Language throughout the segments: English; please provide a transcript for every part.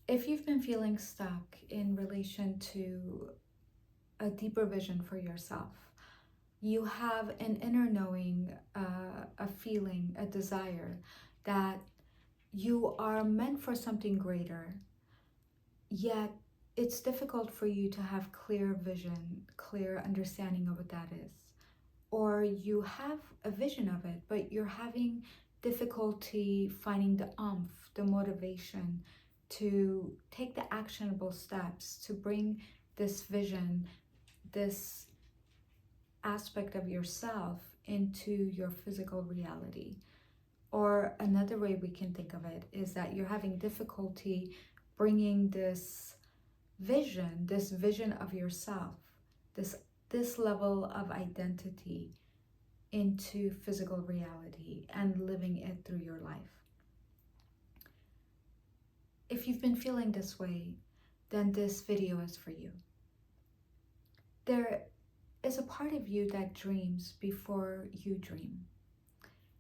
If you've been feeling stuck in relation to a deeper vision for yourself, you have an inner knowing, a feeling, a desire that you are meant for something greater, yet it's difficult for you to have clear vision, clear understanding of what that is. Or you have a vision of it, but you're having difficulty finding the the motivation to take the actionable steps to bring this vision, this aspect of yourself into your physical reality. Or another way we can think of it is that you're having difficulty bringing this vision of yourself, this level of identity into physical reality and living it through your life. If you've been feeling this way, then this video is for you. There is a part of you that dreams before you dream.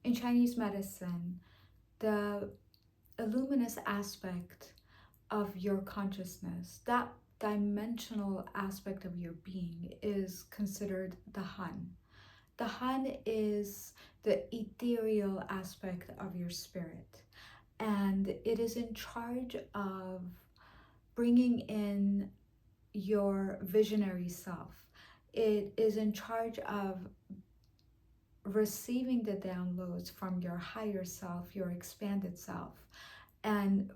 In Chinese medicine, the luminous aspect of your consciousness, that dimensional aspect of your being, is considered the Han. The Han is the ethereal aspect of your spirit, and it is in charge of bringing in your visionary self. It is in charge of receiving the downloads from your higher self, your expanded self, and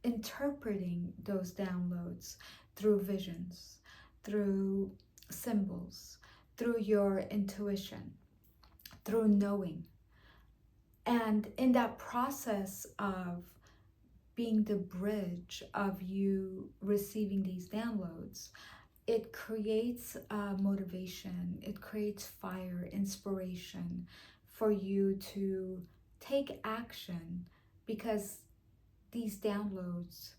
interpreting those downloads through visions, through symbols, through your intuition, through knowing. And in that process of being the bridge of you receiving these downloads, it creates motivation, it creates fire, inspiration for you to take action, because these downloads,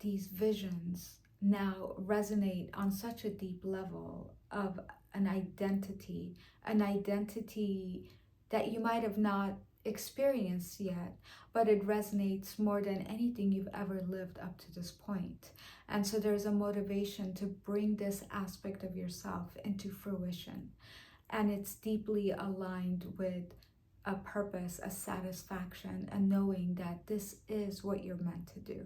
these visions now resonate on such a deep level of an identity that you might have not experienced yet, but it resonates more than anything you've ever lived up to this point. And so there's a motivation to bring this aspect of yourself into fruition. And it's deeply aligned with a purpose, a satisfaction, a knowing that this is what you're meant to do.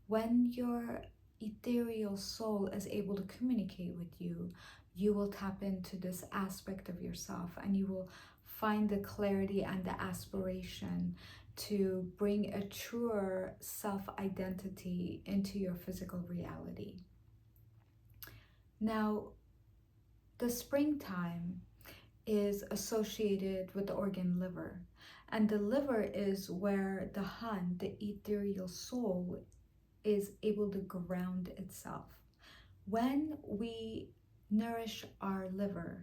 When your ethereal soul is able to communicate with you, you will tap into this aspect of yourself, and you will find the clarity and the aspiration to bring a truer self-identity into your physical reality. Now, the springtime is associated with the organ liver, and the liver is where the Han, the ethereal soul, is able to ground itself. When we nourish our liver,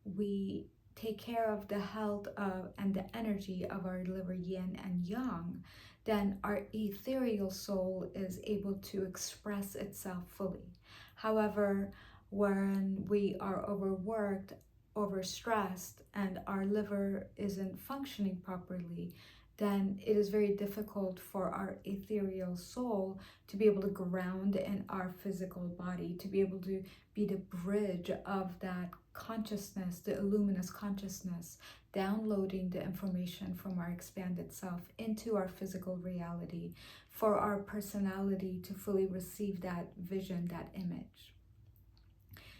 we take care of the health of and the energy of our liver, yin and yang, then our ethereal soul is able to express itself fully. However, when we are overworked, overstressed, and our liver isn't functioning properly, then it is very difficult for our ethereal soul to be able to ground in our physical body, to be able to be the bridge of that consciousness, the luminous consciousness, downloading the information from our expanded self into our physical reality, for our personality to fully receive that vision, that image.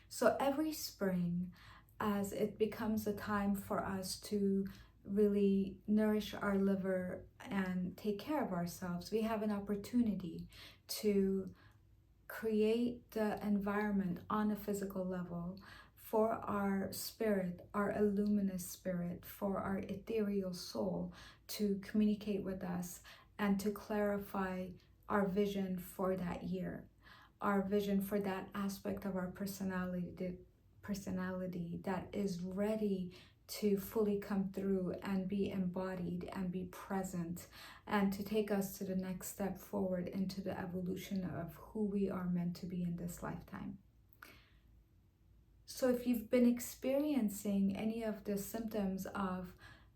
So every spring, as it becomes a time for us to really nourish our liver and take care of ourselves, we have an opportunity to create the environment on a physical level for our spirit, our luminous spirit, for our ethereal soul to communicate with us and to clarify our vision for that year, our vision for that aspect of our personality that is ready to fully come through and be embodied and be present, and to take us to the next step forward into the evolution of who we are meant to be in this lifetime. So if you've been experiencing any of the symptoms of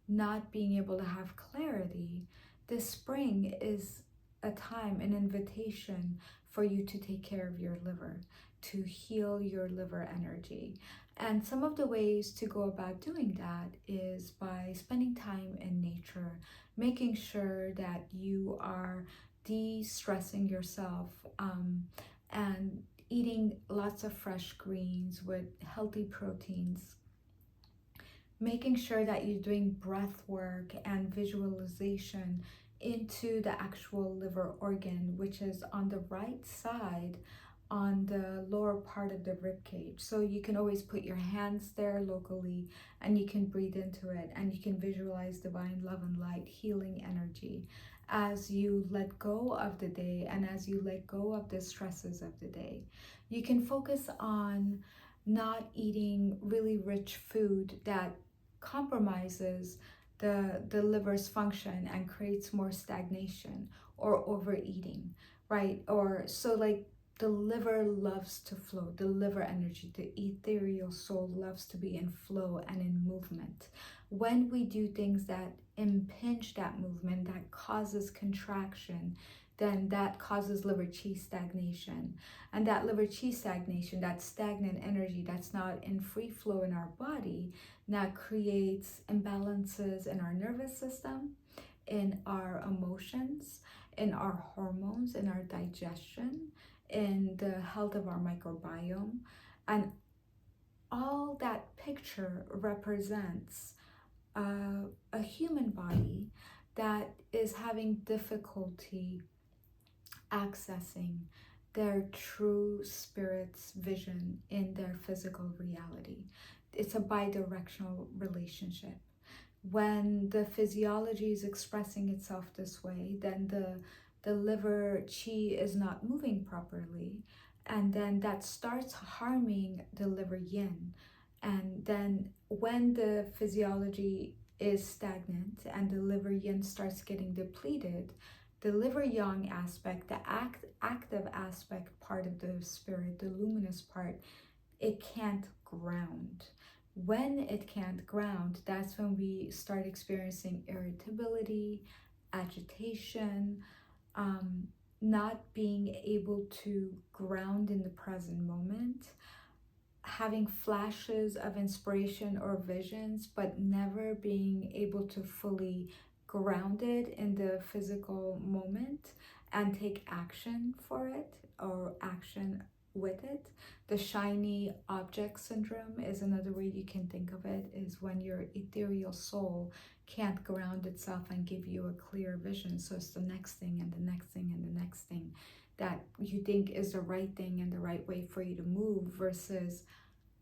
not being able to have clarity, this spring is a time, an invitation for you to take care of your liver, to heal your liver energy. And some of the ways to go about doing that is by spending time in nature, making sure that you are de-stressing yourself, and eating lots of fresh greens with healthy proteins, making sure that you're doing breath work and visualization into the actual liver organ, which is on the right side on the lower part of the rib cage. So you can always put your hands there locally and you can breathe into it and you can visualize divine love and light, healing energy as you let go of the day and as you let go of the stresses of the day. You can focus on not eating really rich food that compromises the liver's function and creates more stagnation or overeating, right? Or so like the liver loves to flow, the liver energy, the ethereal soul loves to be in flow and in movement. When we do things that impinge that movement, that causes contraction, then that causes liver chi stagnation. And that liver chi stagnation, that stagnant energy that's not in free flow in our body, that creates imbalances in our nervous system, in our emotions, in our hormones, in our digestion, in the health of our microbiome. And all that picture represents a human body that is having difficulty accessing their true spirit's vision in their physical reality. It's a bi-directional relationship. When the physiology is expressing itself this way, then the liver chi is not moving properly, and then that starts harming the liver yin. And then when the physiology is stagnant and the liver yin starts getting depleted, the liver yang aspect, the active aspect part of the spirit, the luminous part, it can't ground. When it can't ground, that's when we start experiencing irritability, agitation, not being able to ground in the present moment, having flashes of inspiration or visions, but never being able to fully ground it in the physical moment and take action for it or action with it. The shiny object syndrome is another way you can think of it, is when your ethereal soul can't ground itself and give you a clear vision. So it's the next thing and the next thing and the next thing that you think is the right thing and the right way for you to move, versus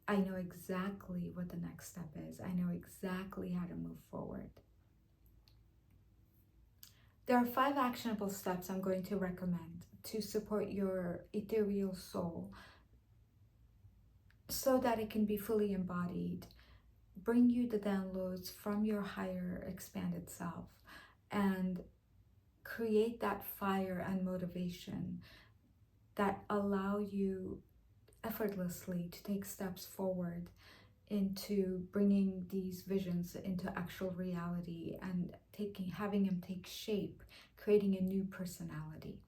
I know exactly what the next step is. I know exactly how to move forward. There are 5 actionable steps I'm going to recommend to support your ethereal soul so that it can be fully embodied, bring you the downloads from your higher expanded self, and create that fire and motivation that allow you effortlessly to take steps forward into bringing these visions into actual reality and having them take shape, creating a new personality.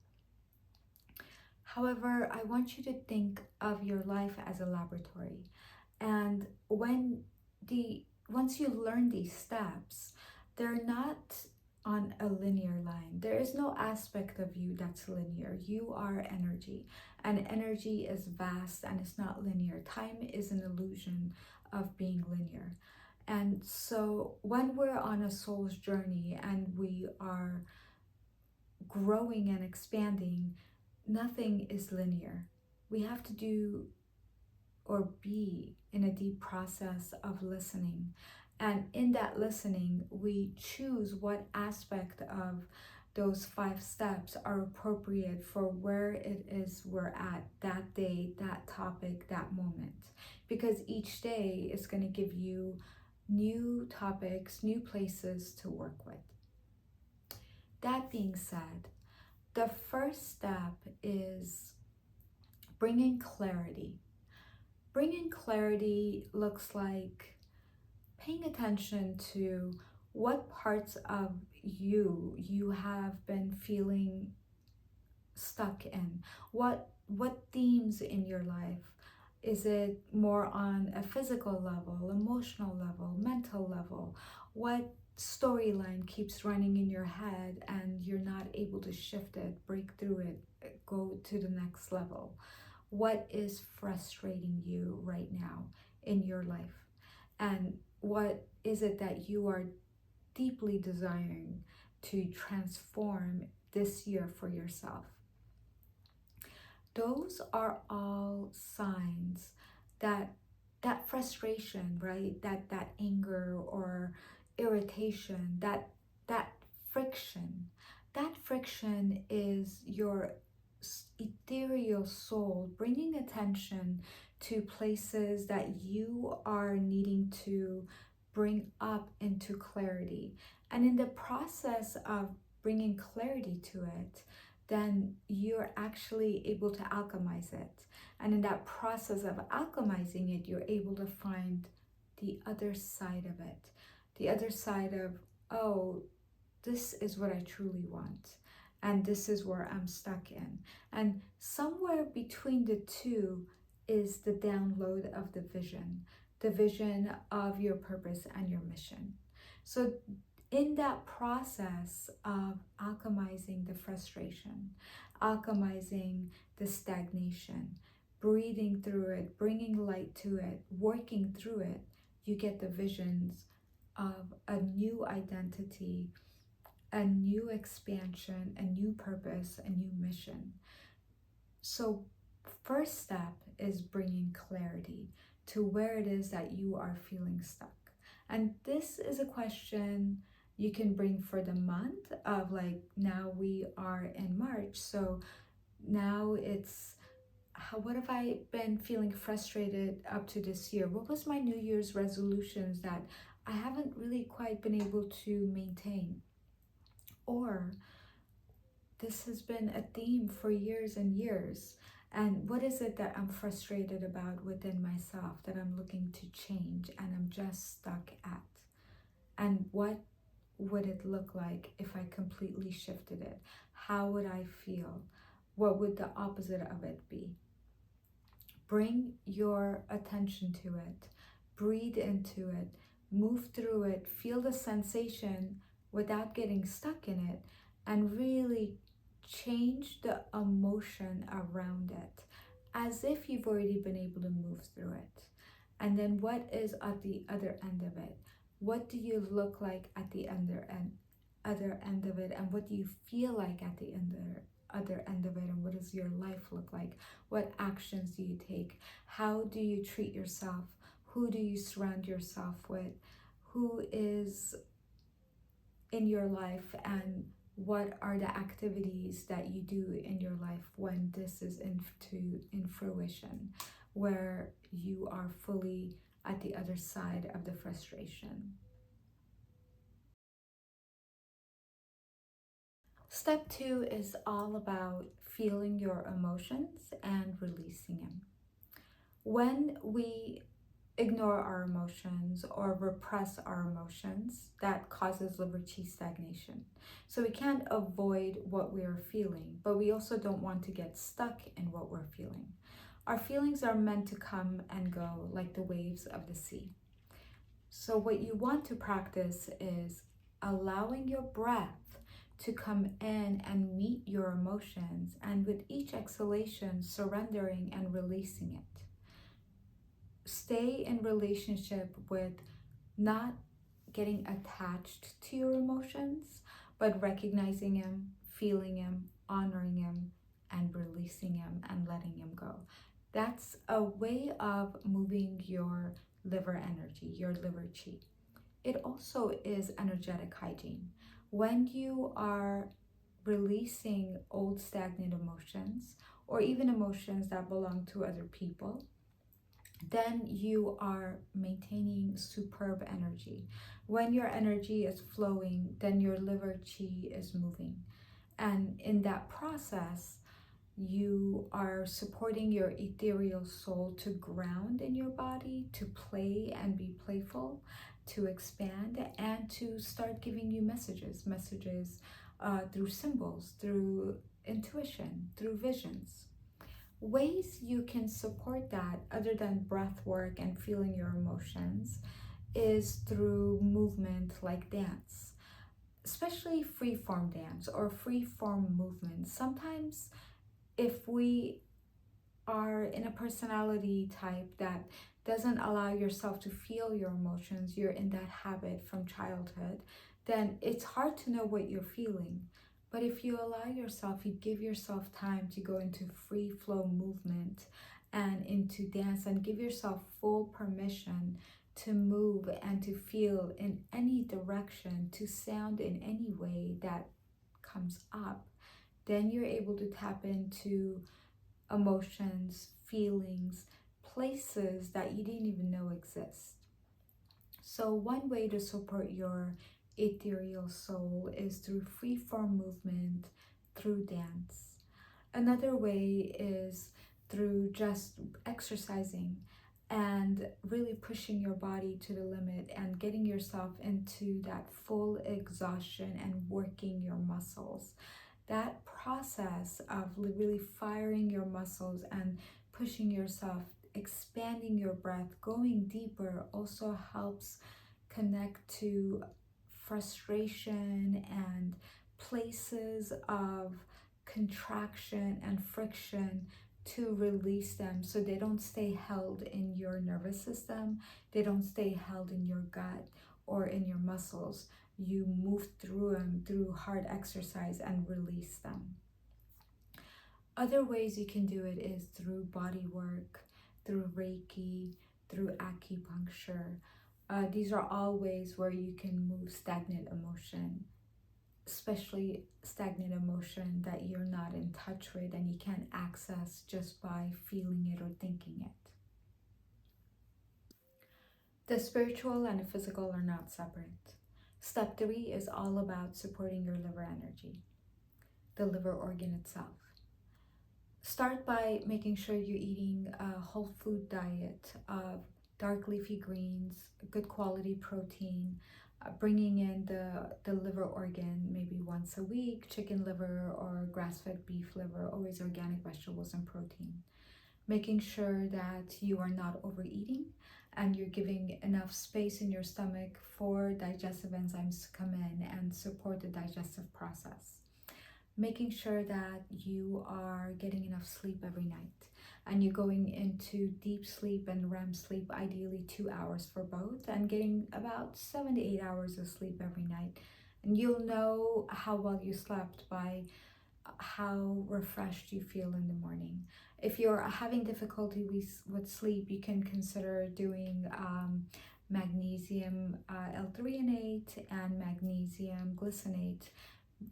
However, I want you to think of your life as a laboratory, and once you learn these steps, they're not on a linear line. There is no aspect of you that's linear. You are energy, and energy is vast and it's not linear. Time is an illusion of being linear. And so when we're on a soul's journey and we are growing and expanding, nothing is linear. We have to do or be in a deep process of listening. And in that listening, we choose what aspect of those 5 steps are appropriate for where it is we're at that day, that topic, that moment. Because each day is going to give you new topics, new places to work with. That being said, the first step is bringing clarity. Bringing clarity looks like paying attention to what parts of you have been feeling stuck in? What themes in your life? Is it more on a physical level, emotional level, mental level? What storyline keeps running in your head and you're not able to shift it, break through it, go to the next level? What is frustrating you right now in your life? And what is it that you are deeply desiring to transform this year for yourself? Those are all signs that that frustration, right? That anger or irritation, that friction, that friction is your ethereal soul bringing attention to places that you are needing to bring up into clarity. And in the process of bringing clarity to it, then you're actually able to alchemize it. And in that process of alchemizing it, you're able to find the other side of it. The other side of, oh, this is what I truly want. And this is where I'm stuck in. And somewhere between the two is the download of the vision of your purpose and your mission. So in that process of alchemizing the frustration, alchemizing the stagnation, breathing through it, bringing light to it, working through it, you get the visions of a new identity, a new expansion, a new purpose, a new mission. So, first step is bringing clarity to where it is that you are feeling stuck. And this is a question you can bring for the month of, like, now we are in March. So now it's, what have I been feeling frustrated up to this year? What was my New Year's resolutions that I haven't really quite been able to maintain? Or this has been a theme for years and years. And what is it that I'm frustrated about within myself that I'm looking to change and I'm just stuck at? And what would it look like if I completely shifted it? How would I feel? What would the opposite of it be? Bring your attention to it, breathe into it, move through it, feel the sensation without getting stuck in it, and really change the emotion around it as if you've already been able to move through it. And then what is at the other end of it? What do you look like at the other end of it, and what do you feel like at the other end of it, and what does your life look like? What actions do you take? How do you treat yourself? Who do you surround yourself with? Who is in your life, and what are the activities that you do in your life when this is in fruition, where you are fully at the other side of the frustration? Step 2 is all about feeling your emotions and releasing them. When we ignore our emotions or repress our emotions, that causes liver chi stagnation. So we can't avoid what we are feeling, but we also don't want to get stuck in what we're feeling. Our feelings are meant to come and go like the waves of the sea. So what you want to practice is allowing your breath to come in and meet your emotions, and with each exhalation, surrendering and releasing it. Stay in relationship with not getting attached to your emotions, but recognizing them, feeling them, honoring them, and releasing them and letting them go. That's a way of moving your liver energy, your liver chi. It also is energetic hygiene. When you are releasing old stagnant emotions, or even emotions that belong to other people, then you are maintaining superb energy. When your energy is flowing, then your liver chi is moving. And in that process, you are supporting your ethereal soul to ground in your body, to play and be playful, to expand, and to start giving you messages through symbols, through intuition, through visions. Ways you can support that other than breath work and feeling your emotions is through movement like dance, especially free form dance or free form movement. Sometimes if we are in a personality type that doesn't allow yourself to feel your emotions, you're in that habit from childhood, then it's hard to know what you're feeling. But if you allow yourself, you give yourself time to go into free flow movement and into dance and give yourself full permission to move and to feel in any direction, to sound in any way that comes up, then you're able to tap into emotions, feelings, places that you didn't even know exist. So one way to support your ethereal soul is through free form movement, through dance. Another way is through just exercising and really pushing your body to the limit and getting yourself into that full exhaustion and working your muscles. That process of really firing your muscles and pushing yourself, expanding your breath, going deeper also helps connect to frustration and places of contraction and friction, to release them so they don't stay held in your nervous system, they don't stay held in your gut or in your muscles. You move through them through hard exercise and release them. Other ways you can do it is through body work, through Reiki, through acupuncture. These are all ways where you can move stagnant emotion, especially stagnant emotion that you're not in touch with and you can't access just by feeling it or thinking it. The spiritual and the physical are not separate. Step 3 is all about supporting your liver energy, the liver organ itself. Start by making sure you're eating a whole food diet of dark leafy greens, good quality protein, bringing in the liver organ maybe once a week, chicken liver or grass-fed beef liver, always organic vegetables and protein. Making sure that you are not overeating and you're giving enough space in your stomach for digestive enzymes to come in and support the digestive process. Making sure that you are getting enough sleep every night and you're going into deep sleep and REM sleep, ideally 2 hours for both, and getting about 7 to 8 hours of sleep every night. And you'll know how well you slept by how refreshed you feel in the morning. If you're having difficulty with sleep, you can consider doing magnesium L-threonate and magnesium glycinate,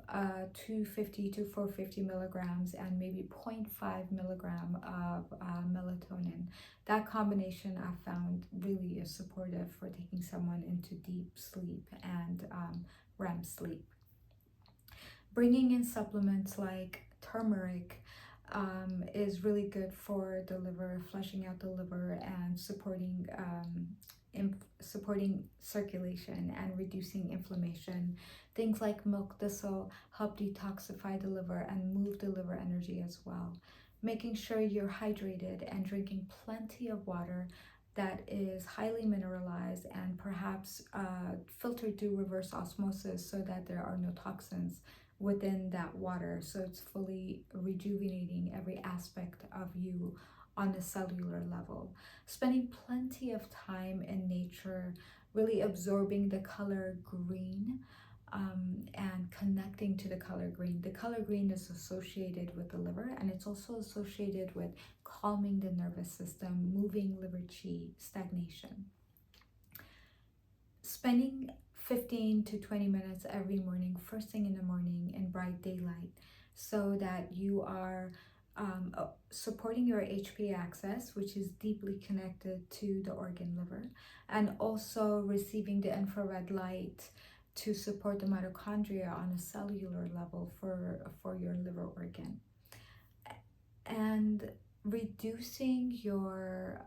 250 to 450 milligrams and maybe 0.5 milligram of melatonin. That combination I found really is supportive for taking someone into deep sleep and REM sleep. Bringing in supplements like turmeric is really good for the liver, flushing out the liver and supporting circulation and reducing inflammation. Things like milk thistle help detoxify the liver and move the liver energy as well. Making sure you're hydrated and drinking plenty of water that is highly mineralized and perhaps filtered through reverse osmosis so that there are no toxins within that water, so it's fully rejuvenating every aspect of you on a cellular level. Spending plenty of time in nature, really absorbing the color green and connecting to the color green. The color green is associated with the liver and it's also associated with calming the nervous system, moving liver qi, stagnation. Spending 15 to 20 minutes every morning, first thing in the morning in bright daylight, so that you are supporting your HPA axis, which is deeply connected to the organ liver, and also receiving the infrared light to support the mitochondria on a cellular level for your liver organ. And reducing your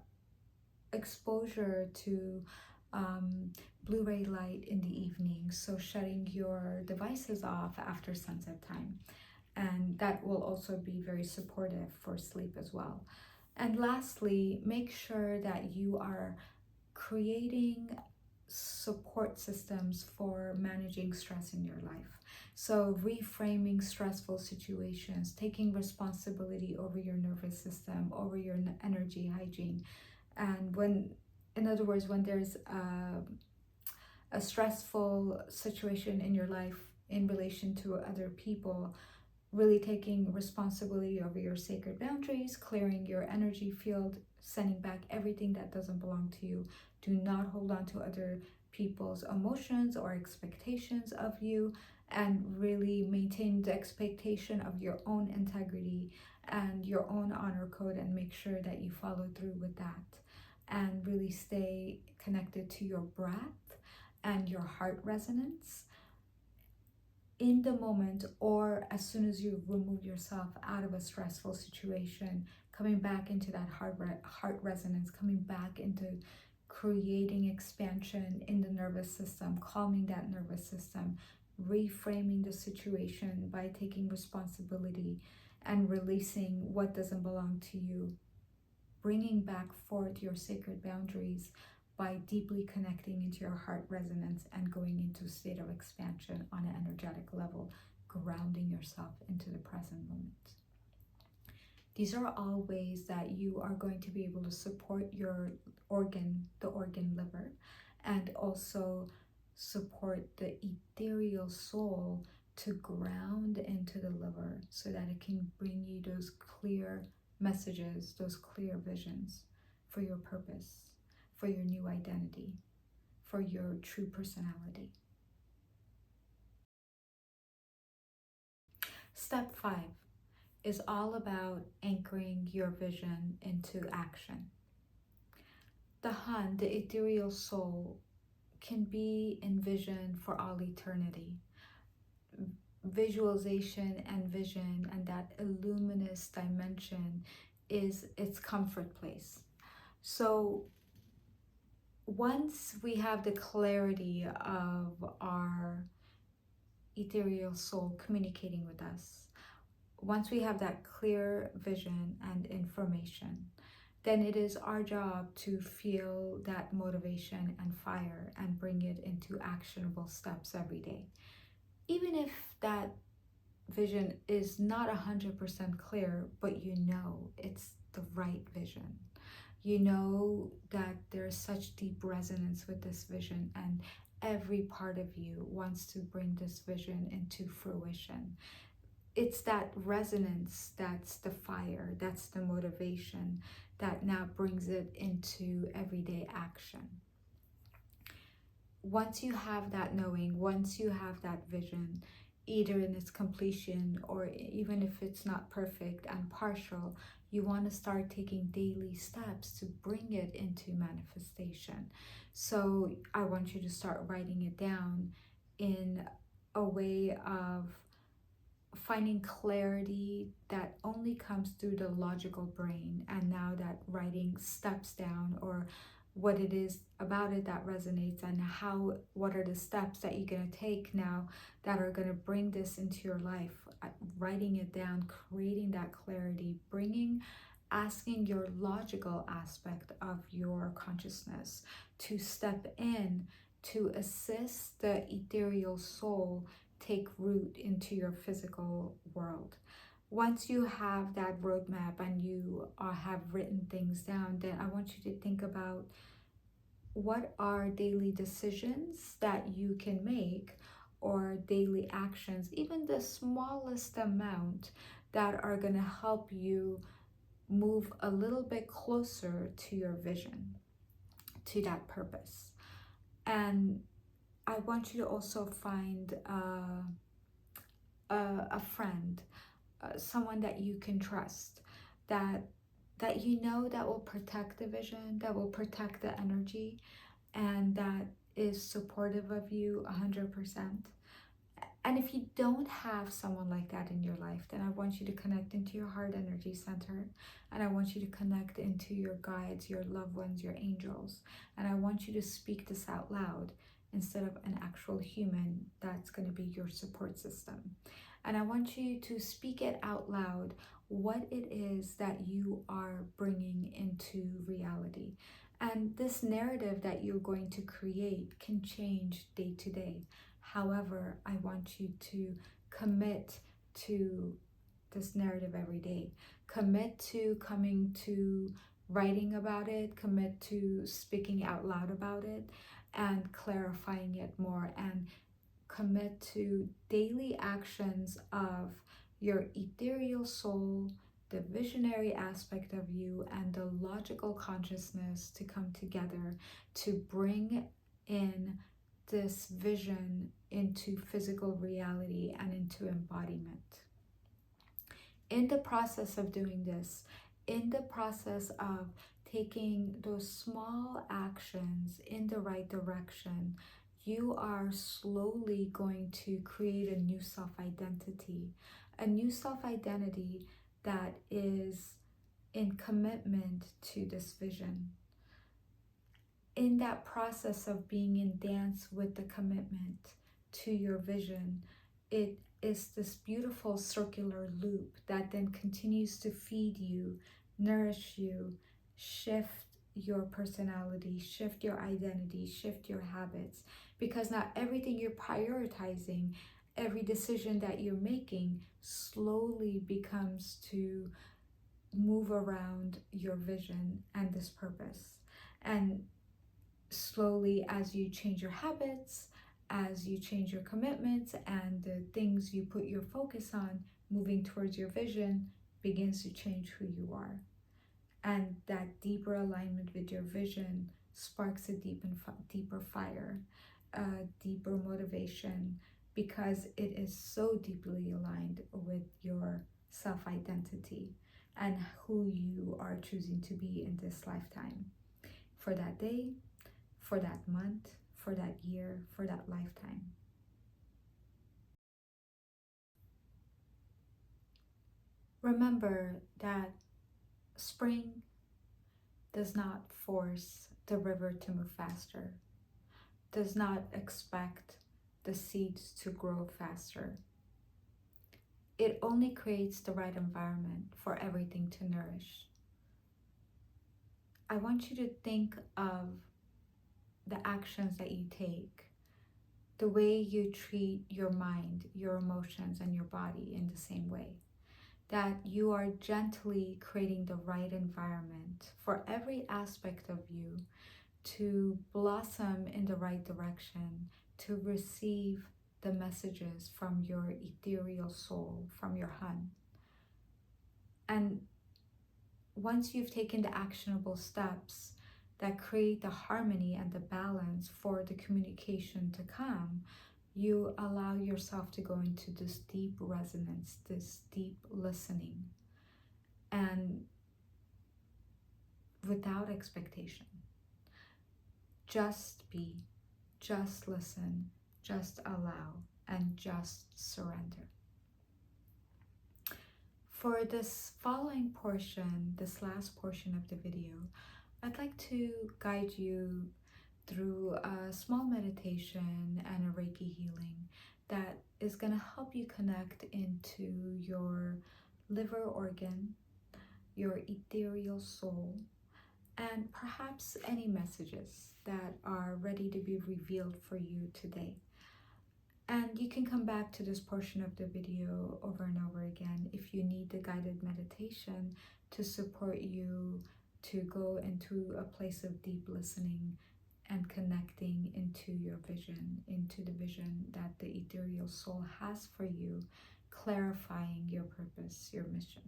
exposure to blue-ray light in the evening, so shutting your devices off after sunset time. And that will also be very supportive for sleep as well. And lastly, make sure that you are creating support systems for managing stress in your life. So, reframing stressful situations, taking responsibility over your nervous system, over your energy hygiene. And in other words, when there's a stressful situation in your life in relation to other people, really taking responsibility over your sacred boundaries, clearing your energy field, sending back everything that doesn't belong to you. Do not hold on to other people's emotions or expectations of you, and really maintain the expectation of your own integrity and your own honor code, and make sure that you follow through with that, and really stay connected to your breath and your heart resonance in the moment, or as soon as you remove yourself out of a stressful situation, coming back into that heart resonance, coming back into creating expansion in the nervous system, calming that nervous system, reframing the situation by taking responsibility and releasing what doesn't belong to you, bringing back forth your sacred boundaries by deeply connecting into your heart resonance and going into a state of expansion on an energetic level, grounding yourself into the present moment. These are all ways that you are going to be able to support your organ, the organ liver, and also support the ethereal soul to ground into the liver so that it can bring you those clear messages, those clear visions for your purpose, for your new identity, for your true personality. Step 5 is all about anchoring your vision into action. The Hun, the ethereal soul, can be envisioned for all eternity. Visualization and vision and that luminous dimension is its comfort place. So once we have the clarity of our ethereal soul communicating with us, once we have that clear vision and information, then it is our job to feel that motivation and fire and bring it into actionable steps every day. Even if that vision is not 100% clear, but you know it's the right vision. You know that there's such deep resonance with this vision, and every part of you wants to bring this vision into fruition. It's that resonance that's the fire, that's the motivation that now brings it into everyday action. Once you have that knowing, once you have that vision, either in its completion or even if it's not perfect and partial, you want to start taking daily steps to bring it into manifestation. So I want you to start writing it down in a way of finding clarity that only comes through the logical brain, and now that writing steps down, or what it is about it that resonates, and what are the steps that you're going to take now that are going to bring this into your life. Writing it down, creating that clarity, asking your logical aspect of your consciousness to step in to assist the ethereal soul take root into your physical world. Once you have that roadmap and you have written things down, then I want you to think about what are daily decisions that you can make, or daily actions, even the smallest amount, that are going to help you move a little bit closer to your vision, to that purpose. And I want you to also find a friend, someone that you can trust, that you know that will protect the vision, that will protect the energy, and that is supportive of you 100%. And if you don't have someone like that in your life, then I want you to connect into your heart energy center, and I want you to connect into your guides, your loved ones, your angels, and I want you to speak this out loud instead of an actual human that's going to be your support system. And I want you to speak it out loud, what it is that you are bringing into reality. And this narrative that you're going to create can change day to day. However, I want you to commit to this narrative every day. Commit to coming to writing about it, commit to speaking out loud about it, and clarifying it more, and commit to daily actions of your ethereal soul, the visionary aspect of you, and the logical consciousness to come together to bring in this vision into physical reality and into embodiment. In the process of doing this, in the process of taking those small actions in the right direction, you are slowly going to create a new self-identity, that is in commitment to this vision. In that process of being in dance with the commitment to your vision, it is this beautiful circular loop that then continues to feed you, nourish you, shift your personality, shift your identity, shift your habits. Because now everything you're prioritizing, every decision that you're making slowly becomes to move around your vision and this purpose. And slowly, as you change your habits, as you change your commitments, and the things you put your focus on, moving towards your vision begins to change who you are. And that deeper alignment with your vision sparks a deeper fire, a deeper motivation, because it is so deeply aligned with your self-identity and who you are choosing to be in this lifetime, for that day, for that month, for that year, for that lifetime. Remember that spring does not force the river to move faster, does not expect the seeds to grow faster. It only creates the right environment for everything to nourish. I want you to think of the actions that you take, the way you treat your mind, your emotions, and your body in the same way. That you are gently creating the right environment for every aspect of you to blossom in the right direction, to receive the messages from your ethereal soul, from your Hun. And once you've taken the actionable steps that create the harmony and the balance for the communication to come, you allow yourself to go into this deep resonance, this deep listening, and without expectation. Just be, just listen, just allow, and just surrender. For this following portion, this last portion of the video, I'd like to guide you through a small meditation and a Reiki healing that is going to help you connect into your liver organ, your ethereal soul, and perhaps any messages that are ready to be revealed for you today. And you can come back to this portion of the video over and over again if you need the guided meditation to support you to go into a place of deep listening and connecting into your vision, into the vision that the ethereal soul has for you, clarifying your purpose, your mission.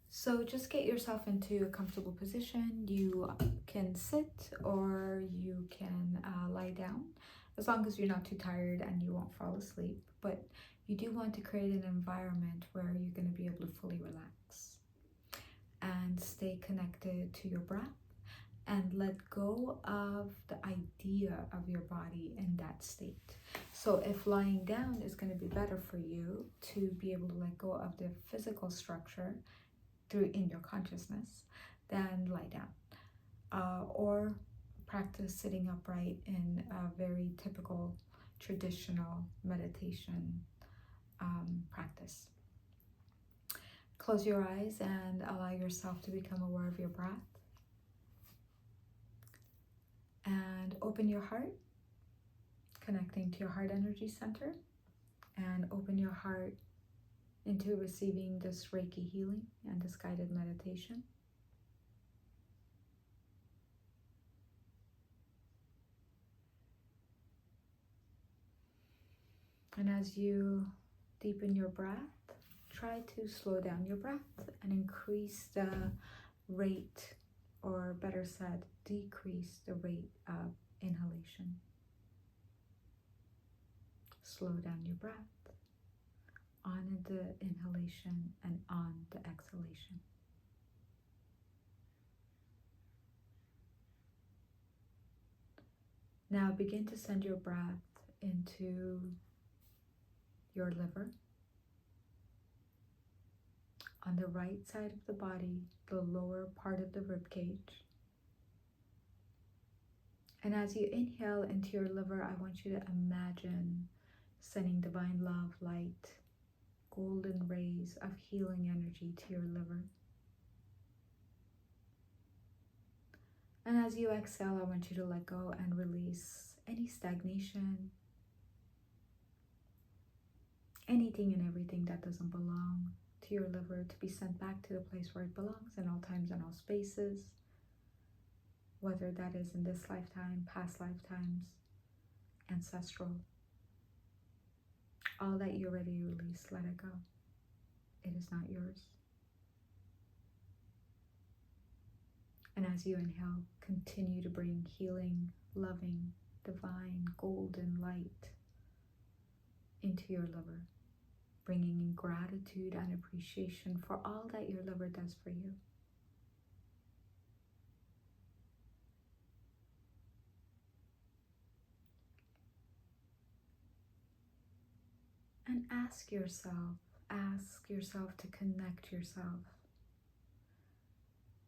So just get yourself into a comfortable position. You can sit or you can lie down, as long as you're not too tired and you won't fall asleep. But you do want to create an environment where you're going to be able to fully relax and stay connected to your breath and let go of the idea of your body in that state. So if lying down is going to be better for you to be able to let go of the physical structure in your consciousness, then lie down. Or practice sitting upright in a very typical traditional meditation practice. Close your eyes and allow yourself to become aware of your breath. And open your heart, connecting to your heart energy center. And open your heart into receiving this Reiki healing and this guided meditation. And as you deepen your breath, try to slow down your breath and increase the rate, or better said, decrease the rate of inhalation. Slow down your breath on the inhalation and on the exhalation. Now begin to send your breath into your liver. On the right side of the body, the lower part of the rib cage. And as you inhale into your liver, I want you to imagine sending divine love, light, golden rays of healing energy to your liver. And as you exhale, I want you to let go and release any stagnation, anything and everything that doesn't belong to your liver, to be sent back to the place where it belongs in all times and all spaces, whether that is in this lifetime, past lifetimes, ancestral. All that you're ready to release, let it go. It is not yours. And as you inhale, continue to bring healing, loving, divine, golden light into your liver, bringing in gratitude and appreciation for all that your liver does for you. And ask yourself to connect yourself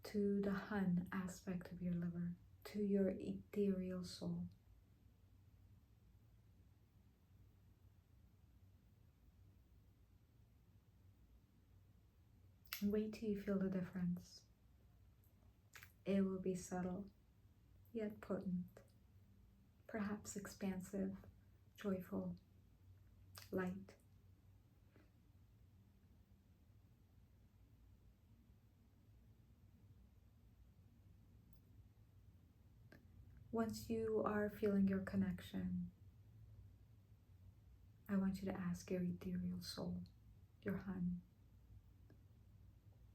to the Hun aspect of your liver, to your ethereal soul. And wait till you feel the difference. It will be subtle, yet potent, perhaps expansive, joyful, light. Once you are feeling your connection, I want you to ask your ethereal soul, your Hun,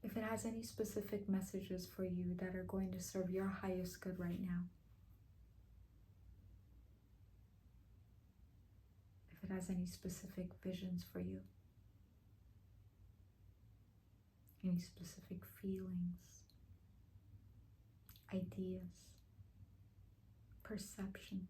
if it has any specific messages for you that are going to serve your highest good right now. If it has any specific visions for you, any specific feelings, ideas, perceptions.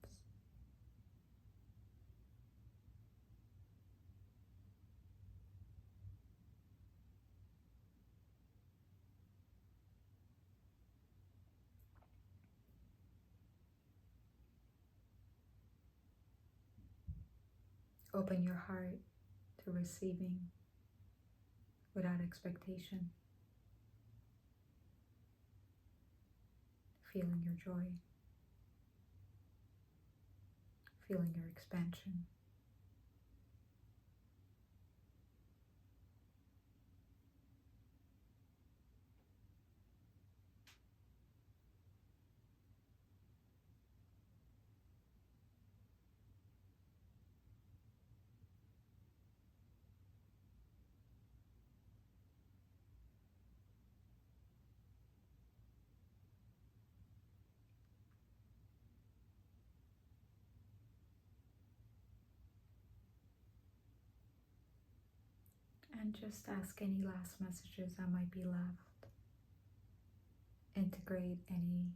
Open your heart to receiving without expectation, feeling your joy, feeling your expansion. And just ask any last messages that might be left. Integrate any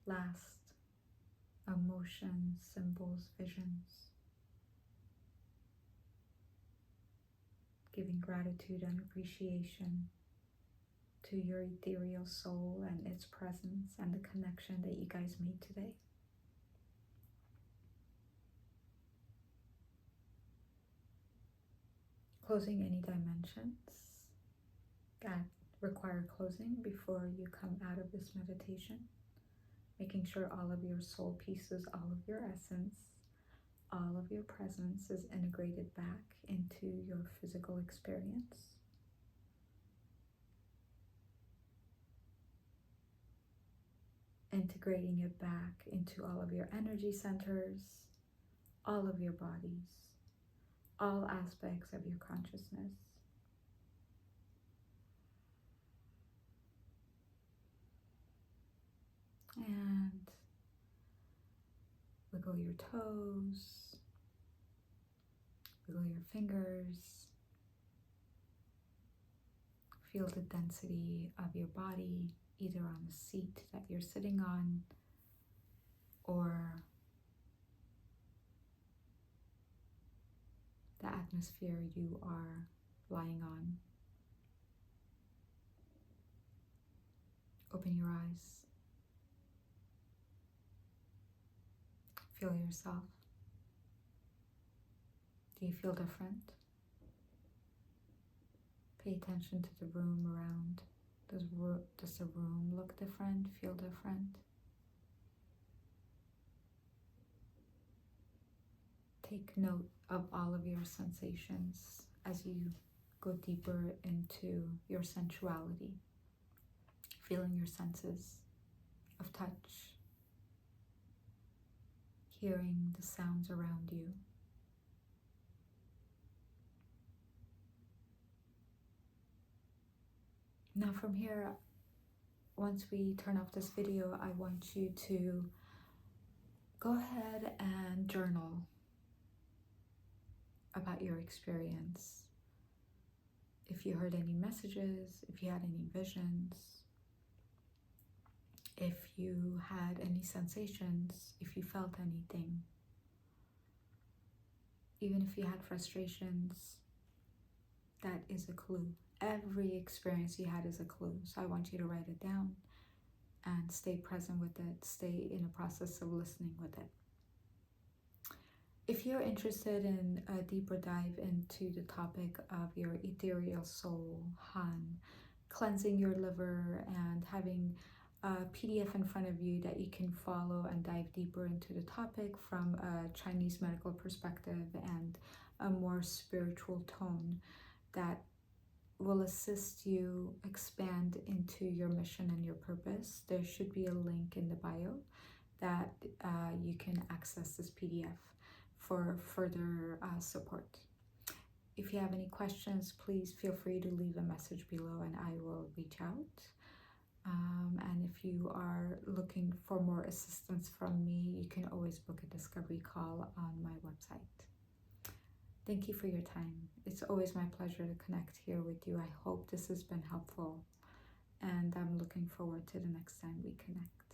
last emotions, symbols, visions. Giving gratitude and appreciation to your ethereal soul and its presence and the connection that you guys made today. closing any dimensions that require closing before you come out of this meditation. Making sure all of your soul pieces, all of your essence, all of your presence is integrated back into your physical experience. Integrating it back into all of your energy centers, all of your bodies, all aspects of your consciousness. And wiggle your toes, wiggle your fingers. Feel the density of your body, either on the seat that you're sitting on or the atmosphere you are lying on. Open your eyes. Feel yourself. Do you feel different? Pay attention to the room around. Does the room look different? Feel different? Take note of all of your sensations as you go deeper into your sensuality. Feeling your senses of touch, hearing the sounds around you. Now from here, once we turn off this video, I want you to go ahead and journal about your experience. If you heard any messages, if you had any visions, if you had any sensations, if you felt anything, even if you had frustrations, that is a clue. Every experience you had is a clue. So I want you to write it down and stay present with it. Stay in a process of listening with it. If you're interested in a deeper dive into the topic of your ethereal soul, Han, cleansing your liver and having a PDF in front of you that you can follow and dive deeper into the topic from a Chinese medical perspective and a more spiritual tone that will assist you expand into your mission and your purpose, there should be a link in the bio that you can access this PDF for further support. If you have any questions, please feel free to leave a message below and I will reach out. And if you are looking for more assistance from me, you can always book a discovery call on my website. Thank you for your time. It's always my pleasure to connect here with you. I hope this has been helpful, and I'm looking forward to the next time we connect.